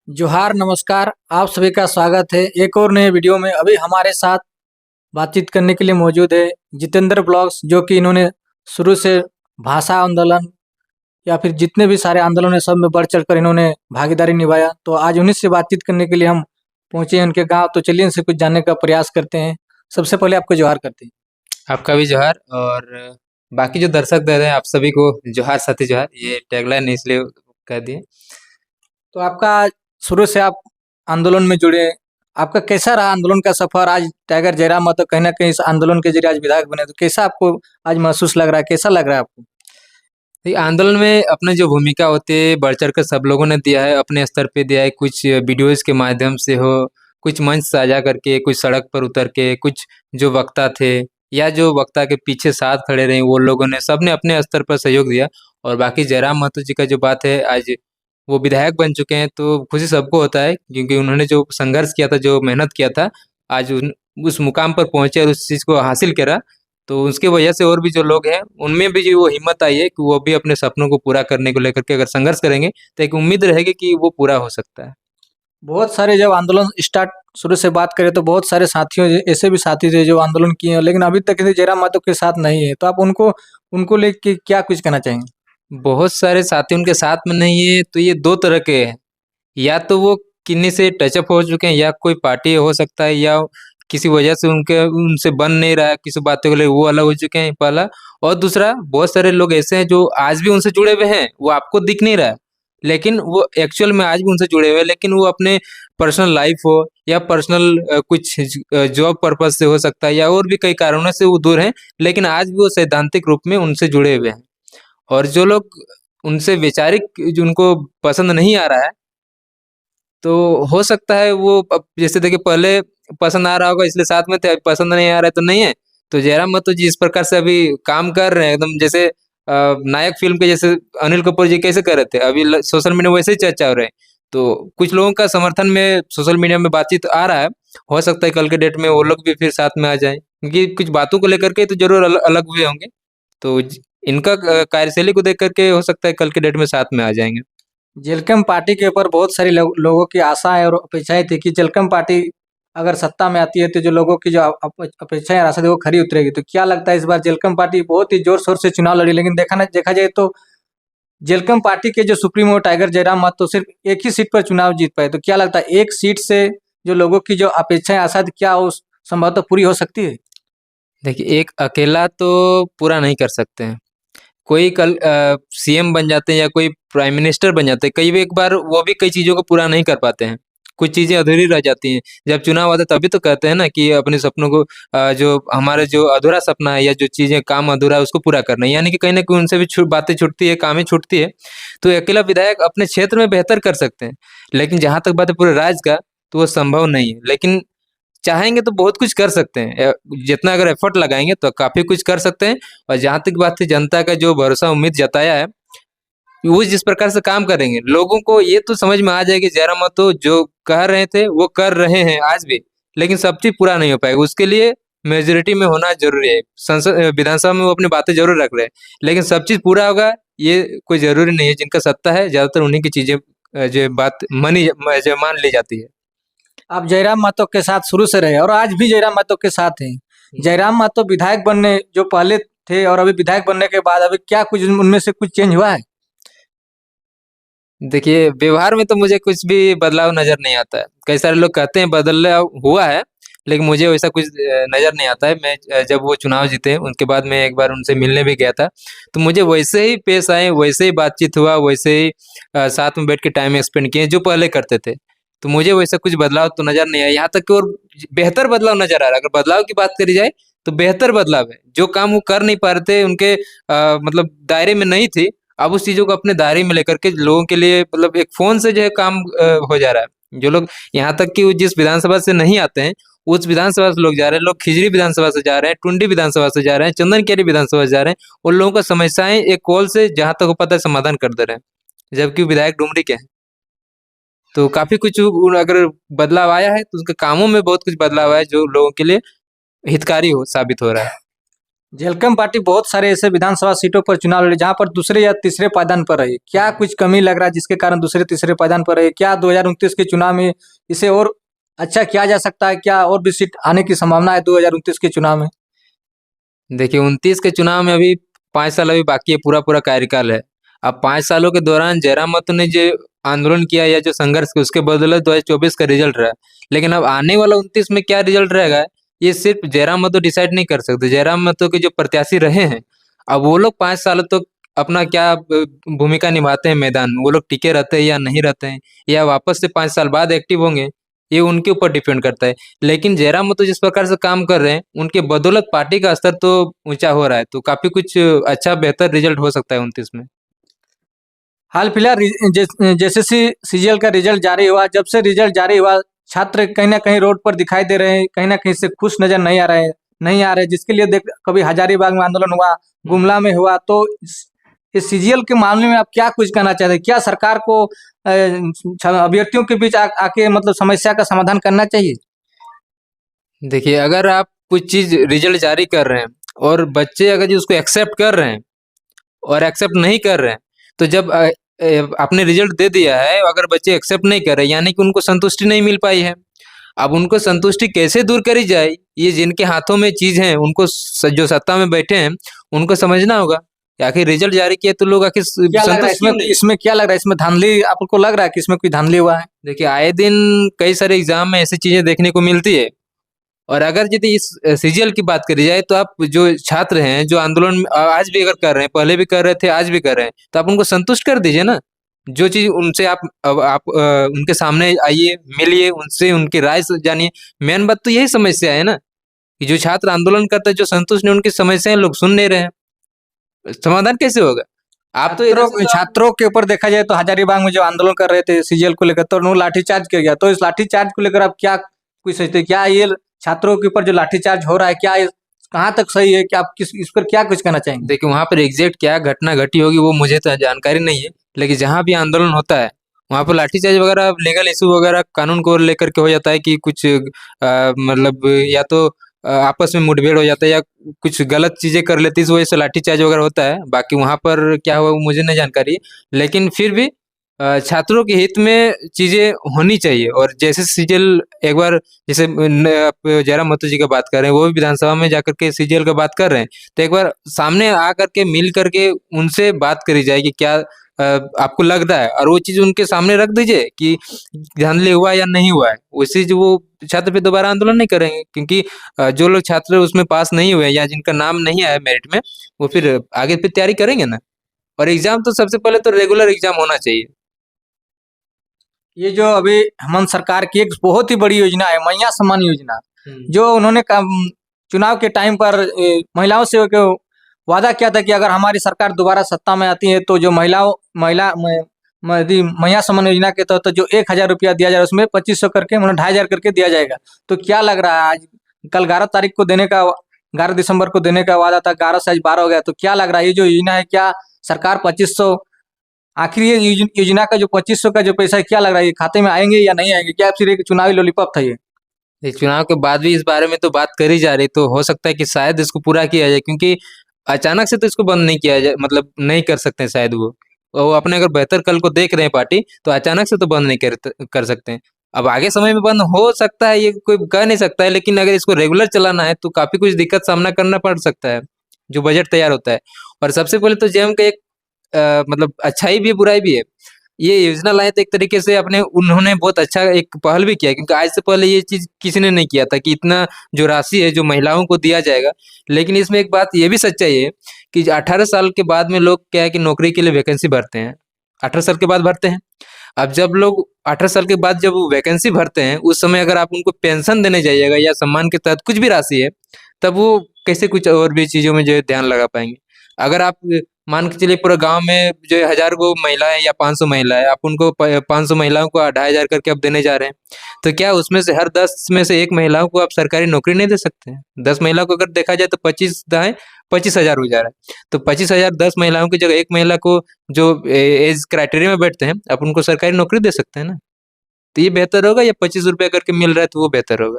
जोहार नमस्कार, आप सभी का स्वागत है एक और नए वीडियो में। अभी हमारे साथ बातचीत करने के लिए मौजूद है जितेंद्र ब्लॉग्स, जो कि इन्होंने शुरू से भाषा आंदोलन या फिर जितने भी सारे आंदोलन है सब में बढ़ चढ़कर इन्होंने भागीदारी निभाया। तो आज उन्हीं से बातचीत करने के लिए हम पहुंचे हैं उनके गांव। तो चलिए इनसे कुछ जानने का प्रयास करते हैं। सबसे पहले आपको जोहार करते हैं। आपका भी जोहार और बाकी जो दर्शक दे रहे हैं आप सभी को जोहार साथी जोहार। ये टैगलाइन है इसलिए कह दिए। तो आपका शुरू से आप आंदोलन में जुड़े, आपका कैसा रहा आंदोलन का सफर? आज टाइगर जयराम महतो कहीं ना कहीं इस आंदोलन के जरिए आज विधायक बने, तो कैसा आपको आज महसूस लग रहा है, कैसा लग रहा है आपको? ये आंदोलन में अपने जो भूमिका होती है बढ़ चढ़ कर सब लोगों ने दिया है, अपने स्तर पे दिया है। कुछ वीडियोज के माध्यम से हो, कुछ मंच साझा करके, कुछ सड़क पर उतर के, कुछ जो वक्ता थे या जो वक्ता के पीछे साथ खड़े रहे वो लोगों ने सबने अपने स्तर पर सहयोग दिया। और बाकी जयराम महतो जी का जो बात है, आज वो विधायक बन चुके हैं तो खुशी सबको होता है, क्योंकि उन्होंने जो संघर्ष किया था, जो मेहनत किया था, आज उस मुकाम पर पहुंचे और उस चीज़ को हासिल करा। तो उसके वजह से और भी जो लोग हैं उनमें भी जो वो हिम्मत आई है कि वो भी अपने सपनों को पूरा करने को लेकर के अगर संघर्ष करेंगे तो एक उम्मीद रहेगी कि वो पूरा हो सकता है। बहुत सारे जब आंदोलन स्टार्ट शुरू से बात करें तो बहुत सारे साथियों ऐसे भी साथी थे जो आंदोलन किए हैं, लेकिन अभी तक किसी जयराम महतो के साथ नहीं है। तो आप उनको उनको लेके क्या कुछ कहना चाहेंगे? बहुत सारे साथी उनके साथ में नहीं है, तो ये दो तरह के हैं। या तो वो किन्हीं से टचअप हो चुके हैं, या कोई पार्टी हो सकता है, या किसी वजह से उनके उनसे बन नहीं रहा है किसी बातों को लेकर, वो अलग हो चुके हैं पहला। और दूसरा, बहुत सारे लोग ऐसे हैं जो आज भी उनसे जुड़े हुए हैं, वो आपको दिख नहीं रहा है, लेकिन वो एक्चुअल में आज भी उनसे जुड़े हुए हैं, लेकिन वो अपने पर्सनल लाइफ हो या पर्सनल कुछ जॉब पर्पज से हो सकता है, या और भी कई कारणों से वो दूर हैं, लेकिन आज भी वो सैद्धांतिक रूप में उनसे जुड़े हुए हैं। और जो लोग उनसे वैचारिक जो उनको पसंद नहीं आ रहा है, तो हो सकता है वो अब जैसे देखिए पहले पसंद आ रहा होगा इसलिए साथ में थे, अब पसंद नहीं आ रहा है तो नहीं है। तो जयराम महतो जी इस प्रकार से अभी काम कर रहे हैं एकदम जैसे नायक फिल्म के जैसे अनिल कपूर जी कैसे कर रहे थे, अभी सोशल मीडिया वैसे ही चर्चा हो रहे हैं। तो कुछ लोगों का समर्थन में सोशल मीडिया में बातचीत आ रहा है। हो सकता है कल के डेट में वो लोग भी फिर साथ में आ जाएं, क्योंकि कुछ बातों को लेकर के तो जरूर अलग हुए होंगे। तो इनका कार्यशैली को देख करके हो सकता है कल के डेट में साथ में आ जाएंगे। जेलकम पार्टी के ऊपर बहुत सारी लोगों की आशाएं और अपेक्षाएं थी कि जेलकम पार्टी अगर सत्ता में आती है तो जो लोगों की जो अपेक्षाएं और आशा थी वो खरी उतरेगी। तो क्या लगता है इस बार जेलकम पार्टी बहुत ही जोर शोर से चुनाव लड़ी, लेकिन देखा जाए तो जेलकम पार्टी के जो सुप्रीमो टाइगर जयराम महतो सिर्फ एक ही सीट पर चुनाव जीत पाए। तो क्या लगता है एक सीट से जो लोगों की जो अपेक्षाएं आशा थी, क्या वो संभवतः पूरी हो सकती है? देखिए एक अकेला तो पूरा नहीं कर सकते हैं। कोई कल सीएम बन जाते हैं या कोई प्राइम मिनिस्टर बन जाते हैं, कई एक बार वो भी कई चीज़ों को पूरा नहीं कर पाते हैं। कुछ चीज़ें अधूरी रह जाती हैं। जब चुनाव आता है तभी तो कहते हैं ना कि अपने सपनों को जो हमारा जो अधूरा सपना है या जो चीज़ें काम अधूरा है उसको पूरा करना है। यानी कि कहीं न कहीं उनसे भी बातें छूटती है, काम ही छूटती है। तो अकेला विधायक अपने क्षेत्र में बेहतर कर सकते हैं। लेकिन जहाँ तक बात है पूरे राज्य का, तो वो संभव नहीं है। लेकिन चाहेंगे तो बहुत कुछ कर सकते हैं। जितना अगर एफर्ट लगाएँगे तो काफ़ी कुछ कर सकते हैं। और जहाँ तक बात है जनता का जो भरोसा उम्मीद जताया है, वो जिस प्रकार से काम करेंगे, लोगों को ये तो समझ में आ जाएगी जयराम महतो जो कह रहे थे वो कर रहे हैं आज भी, लेकिन सब चीज़ पूरा नहीं हो पाएगा। उसके लिए मेजॉरिटी में होना ज़रूरी है। संसद विधानसभा में वो अपनी बातें ज़रूर रख रहे हैं, लेकिन सब चीज़ पूरा होगा ये कोई ज़रूरी नहीं है। जिनका सत्ता है ज़्यादातर उन्हीं की चीज़ें जो बात जो मान ली जाती है। आप जयराम महतो के साथ शुरू से रहे और आज भी जयराम महतो के साथ हैं। जयराम महतो विधायक बनने जो पहले थे और अभी विधायक बनने के बाद अभी क्या कुछ उनमें से कुछ चेंज हुआ है? देखिए, व्यवहार में तो मुझे कुछ भी बदलाव नज़र नहीं आता है। कई सारे लोग कहते हैं बदलाव हुआ है, लेकिन मुझे वैसा कुछ नज़र नहीं आता है। मैं जब वो चुनाव जीते, उनके बाद मैं एक बार उनसे मिलने भी गया था, तो मुझे वैसे ही पेश आए, वैसे ही बातचीत हुआ, वैसे ही साथ में बैठ के टाइम स्पेंड किए, जो पहले करते थे। तो मुझे वैसा कुछ बदलाव तो नज़र नहीं आया, यहाँ तक कि और बेहतर बदलाव नज़र आ रहा है। अगर बदलाव की बात करी जाए, तो बेहतर बदलाव है। जो काम वो कर नहीं पा रहे थे, उनके मतलब दायरे में नहीं थी, अब उस चीज़ों को अपने दायरे में लेकर के लोगों के लिए मतलब एक फ़ोन से जो है काम हो जा रहा है। जो लोग यहाँ तक कि वो जिस विधानसभा से नहीं आते हैं, उस विधानसभा से लोग जा रहे हैं। लोग खिजरी विधानसभा से जा रहे हैं, टुंडी विधानसभा से जा रहे हैं, चंदनकेरी विधानसभा से जा रहे हैं। उन लोगों का समस्याएँ एक कॉल से जहाँ तक हो पाता है समाधान कर दे रहे हैं, जबकि विधायक डुमरी के हैं। तो काफ़ी कुछ अगर बदलाव आया है, तो उनके कामों में बहुत कुछ बदलाव आया है, जो लोगों के लिए हितकारी हो साबित हो रहा है। झेलकम पार्टी बहुत सारे ऐसे विधानसभा सीटों पर चुनाव लड़े जहां पर दूसरे या तीसरे पायदान पर रही। क्या कुछ कमी लग रहा है जिसके कारण दूसरे तीसरे पायदान पर रही? क्या 2029 के चुनाव में इसे और अच्छा किया जा सकता है? क्या और भी सीट आने की संभावना है 2029 के चुनाव में? देखिए 29 के चुनाव में अभी 5 साल अभी बाकी है, पूरा पूरा कार्यकाल है। अब 5 सालों के दौरान जयराम महतो ने जो आंदोलन किया या जो संघर्ष किया उसके बदौलत 2024 का रिजल्ट रहा। लेकिन अब आने वाला 29 में क्या रिजल्ट रहेगा ये सिर्फ जयराम महतो डिसाइड नहीं कर सकते। जयराम महतो के जो प्रत्याशी रहे हैं अब वो लोग 5 साल तक अपना क्या भूमिका निभाते हैं मैदान में, वो लोग टिके रहते हैं या नहीं रहते हैं या वापस से 5 साल बाद एक्टिव होंगे, ये उनके ऊपर डिपेंड करता है। लेकिन जयराम महतो जिस प्रकार से काम कर रहे हैं उनके बदौलत पार्टी का स्तर तो ऊंचा हो रहा है, तो काफी कुछ अच्छा बेहतर रिजल्ट हो सकता है 29 में। हाल फिलहाल जैसे सीजीएल का रिजल्ट जारी हुआ, जब से रिजल्ट जारी हुआ छात्र कहीं ना कहीं रोड पर दिखाई दे रहे हैं, कहीं ना कहीं से खुश नजर नहीं आ रहे, जिसके लिए देख कभी हजारीबाग में आंदोलन हुआ, गुमला में हुआ। तो इस सीजीएल के मामले में आप क्या कुछ कहना चाहते हैं? क्या सरकार को अभ्यर्थियों के बीच आके मतलब समस्या का समाधान करना चाहिए? देखिए अगर आप कुछ चीज रिजल्ट जारी कर रहे हैं और बच्चे अगर जो उसको एक्सेप्ट कर रहे हैं और एक्सेप्ट नहीं कर रहे हैं, तो जब आपने रिजल्ट दे दिया है अगर बच्चे एक्सेप्ट नहीं कर रहे यानी कि उनको संतुष्टि नहीं मिल पाई है। अब उनको संतुष्टि कैसे दूर करी जाए, ये जिनके हाथों में चीज है उनको जो सत्ता में बैठे हैं उनको समझना होगा। आखिर रिजल्ट जारी किया तो लोग आखिर क्या लग रहा है इसमें क्या लग रहा है इसमें धांधली? आपको लग रहा है कि इसमें कोई धांधली हुआ है? देखिए आए दिन कई सारे एग्जाम में ऐसी चीजें देखने को मिलती है। और अगर यदि इस सीजीएल की बात करी जाए तो आप जो छात्र हैं जो आंदोलन आज भी अगर कर रहे हैं, पहले भी कर रहे थे, आज भी कर रहे हैं, तो आप उनको संतुष्ट कर दीजिए ना। जो चीज उनसे आप उनके सामने आइए, मिलिए उनसे, उनकी राय जानिए। मेन बात तो यही समस्या है ना कि जो छात्र आंदोलन करते हैं जो संतुष्ट नहीं, उनकी समस्याएं लोग सुन नहीं रहे हैं, समाधान कैसे होगा? आप तो छात्रों के ऊपर देखा जाए तो हजारीबाग में जो आंदोलन कर रहे थे सीजीएल को लेकर, तो उन्होंने लाठीचार्ज किया गया। तो इस लाठीचार्ज को लेकर आप क्या कुछ सोचते हैं? क्या ये छात्रों के ऊपर जो लाठीचार्ज हो रहा है क्या कहाँ तक सही है? क्या आप इस पर क्या कुछ कहना चाहेंगे? देखिए वहां पर एग्जैक्ट क्या घटना घटी होगी वो मुझे तो जानकारी नहीं है, लेकिन जहां भी आंदोलन होता है वहां पर लाठीचार्ज वगैरह, लीगल इशू वगैरह कानून को लेकर के हो जाता है कि कुछ मतलब या तो आपस में मुठभेड़ हो जाता है या कुछ गलत चीजें कर लेती है, इस वजह से लाठीचार्ज वगैरह होता है। बाकी वहां पर क्या हुआ वो मुझे नहीं जानकारी है, लेकिन फिर भी छात्रों के हित में चीजें होनी चाहिए। और जैसे सीजीएल एक बार जैसे जयराम महतो जी का बात कर रहे हैं, वो भी विधानसभा में जाकर के सीजीएल का बात कर रहे हैं, तो एक बार सामने आ करके मिल करके उनसे बात करी जाए कि क्या आपको लग रहा है, और वो चीज उनके सामने रख दीजिए कि धांधली हुआ या नहीं हुआ है। उसी जो वो छात्र पे दोबारा आंदोलन नहीं करेंगे, क्योंकि जो लोग छात्र उसमें पास नहीं हुए या जिनका नाम नहीं आया मेरिट में, वो फिर आगे फिर तैयारी करेंगे ना। और एग्जाम तो सबसे पहले तो रेगुलर एग्जाम होना चाहिए। ये जो अभी हेमंत सरकार की एक बहुत ही बड़ी योजना है मैया सम्मान योजना, जो उन्होंने चुनाव के टाइम पर महिलाओं से वादा किया था कि अगर हमारी सरकार दोबारा सत्ता में आती है तो जो मैया सम्मान योजना के तहत तो जो 1000 रुपया दिया जाए उसमें 2500 करके मतलब 2500 करके दिया जाएगा। तो क्या लग रहा है आज कल 11 तारीख को देने का, 11 दिसंबर को देने का वादा था, 11 से आज 12 हो गया, तो क्या लग रहा है ये जो योजना है क्या सरकार 2500 आखिर ये योजना का जो 2500 का जो पैसा है क्या लग रहा है ये खाते में आएंगे या नहीं आएंगे? क्या सिर्फ एक चुनावी लॉलीपॉप था ये? चुनाव के बाद भी इस बारे में तो बात करी जा रही, तो हो सकता है कि शायद इसको पूरा किया जाए, क्योंकि अचानक से तो इसको बंद नहीं किया जाए, मतलब नहीं कर सकते हैं शायद वो अपने अगर बेहतर कल को देख रहे हैं पार्टी, तो अचानक से तो बंद नहीं कर सकते हैं। अब आगे समय में बंद हो सकता है, ये कोई कह नहीं सकता है, लेकिन अगर इसको रेगुलर चलाना है तो काफी कुछ दिक्कत सामना करना पड़ सकता है जो बजट तैयार होता है। और सबसे पहले तो जेएम का एक मतलब अच्छाई भी है बुराई भी है। ये योजना लाए तो एक तरीके से अपने उन्होंने बहुत अच्छा एक पहल भी किया, क्योंकि आज से पहले ये चीज किसी ने नहीं किया था कि इतना जो राशि है जो महिलाओं को दिया जाएगा। लेकिन इसमें एक बात ये भी सच्चाई है कि 18 साल के बाद में लोग क्या है कि नौकरी के लिए वैकेंसी भरते हैं, 18 साल के बाद भरते हैं। अब जब लोग 18 साल के बाद जब वो वैकेंसी भरते हैं उस समय अगर आप उनको पेंशन देने जाइएगा या सम्मान के तहत कुछ भी राशि है, तब वो कैसे कुछ और भी चीजों में जो है ध्यान लगा पाएंगे। अगर आप मान के चलिए पूरे गांव में जो 1000 को महिलाएं या 500 महिलाएं, आप उनको 500 महिलाओं को 2500 करके आप देने जा रहे हैं, तो क्या उसमें से हर 10 में से एक महिलाओं को आप सरकारी नौकरी नहीं दे सकते हैं? 10 महिलाओं को अगर देखा जाए तो 25 दाएं 25,000 हो जा रहा है। तो 25,000 10 महिलाओं की जगह एक महिला को जो एज क्राइटेरिया में बैठते हैं आप उनको सरकारी नौकरी दे सकते हैं ना। तो ये बेहतर होगा या 25 रुपया करके मिल रहा है तो वो बेहतर होगा?